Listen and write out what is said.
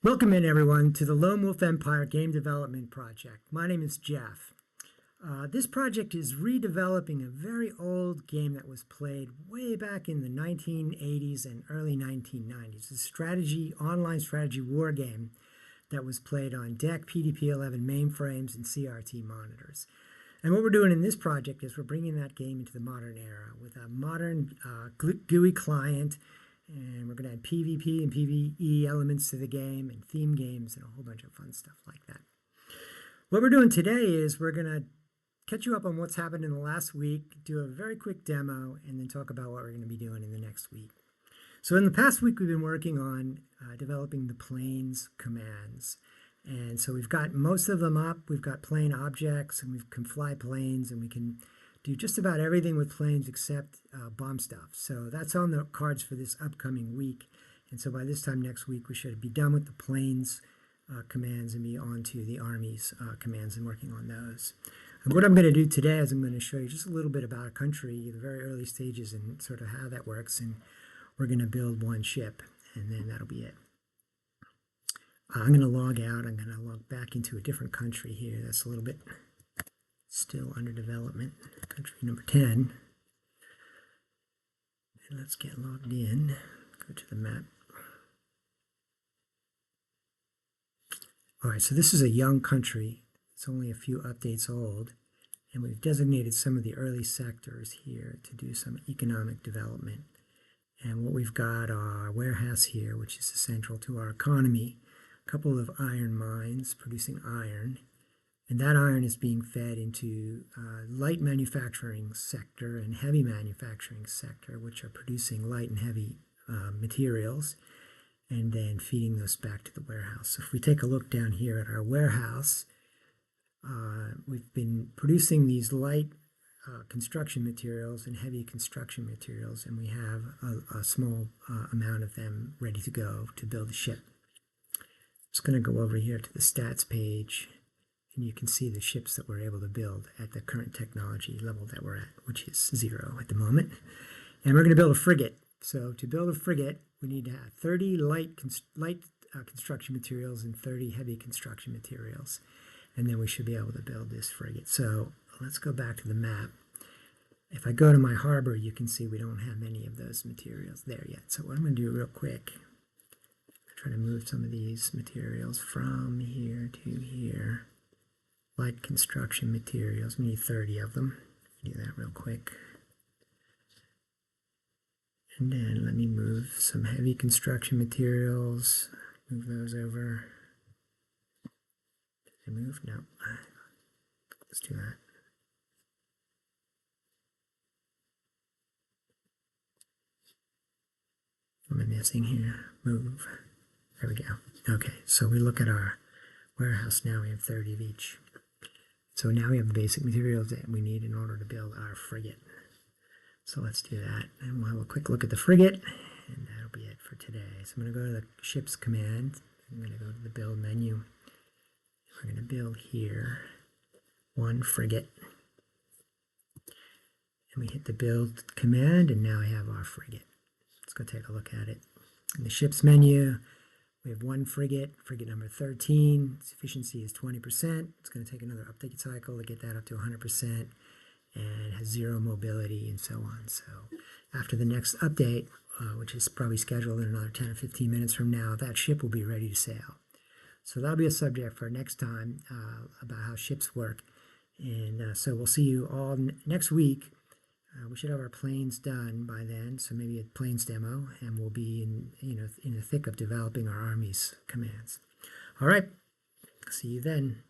Welcome in, everyone, to the Lone Wolf Empire Game Development Project. My name is Jeff. This project is redeveloping a very old game that was played way back in the 1980s and early 1990s. It's a online strategy war game that was played on DEC PDP-11 mainframes and CRT monitors. And what we're doing in this project is we're bringing that game into the modern era with a modern GUI client, and we're going to add PvP and PvE elements to the game and theme games and a whole bunch of fun stuff like that. What we're doing today is we're going to catch you up on what's happened in the last week, do a very quick demo, and then talk about what we're going to be doing in the next week. So in the past week, we've been working on developing the planes commands. And so we've got most of them up. We've got plane objects, and we can fly planes, and we can do just about everything with planes except bomb stuff. So that's on the cards for this upcoming week. And so by this time next week, we should be done with the planes commands and be on to the Army's commands and working on those. And what I'm going to do today is I'm going to show you just a little bit about our country, the very early stages and sort of how that works. And we're going to build one ship, and then that'll be it. I'm going to log out. I'm going to log back into a different country here. That's a little bit still under development. Country number 10. And let's get logged in. Go to the map. All right, so this is a young country. It's only a few updates old. And we've designated some of the early sectors here to do some economic development. And what we've got are our warehouse here, which is central to our economy. A couple of iron mines producing iron. And that iron is being fed into light manufacturing sector and heavy manufacturing sector, which are producing light and heavy materials, and then feeding those back to the warehouse. So if we take a look down here at our warehouse, we've been producing these light construction materials and heavy construction materials, and we have a small amount of them ready to go to build a ship. I'm just going to go over here to the stats page, and you can see the ships that we're able to build at the current technology level that we're at, which is 0 at the moment. And we're going to build a frigate. So to build a frigate, we need to have 30 light construction materials and 30 heavy construction materials. And then we should be able to build this frigate. So let's go back to the map. If I go to my harbor, you can see we don't have any of those materials there yet. So what I'm going to do real quick, try to move some of these materials from here to here. Light construction materials, we need 30 of them. Do that real quick. And then let me move some heavy construction materials, move those over. Did they move? No. Let's do that. What am I missing here? Move. There we go. Okay, so we look at our warehouse now, we have 30 of each. So now we have the basic materials that we need in order to build our frigate. So let's do that. And we'll have a quick look at the frigate, and that'll be it for today. So I'm going to go to the ship's command. I'm going to go to the build menu. We're going to build here one frigate. And we hit the build command, and now I have our frigate. Let's go take a look at it. In the ship's menu, we have one frigate, frigate number 13. Its efficiency is 20%. It's going to take another update cycle to get that up to 100%, and it has 0 mobility and so on. So after the next update, which is probably scheduled in another 10 or 15 minutes from now, that ship will be ready to sail. So that'll be a subject for next time about how ships work. And so we'll see you all next week. We should have our planes done by then, so maybe a planes demo, and we'll be in the thick of developing our Army's commands. All right, see you then.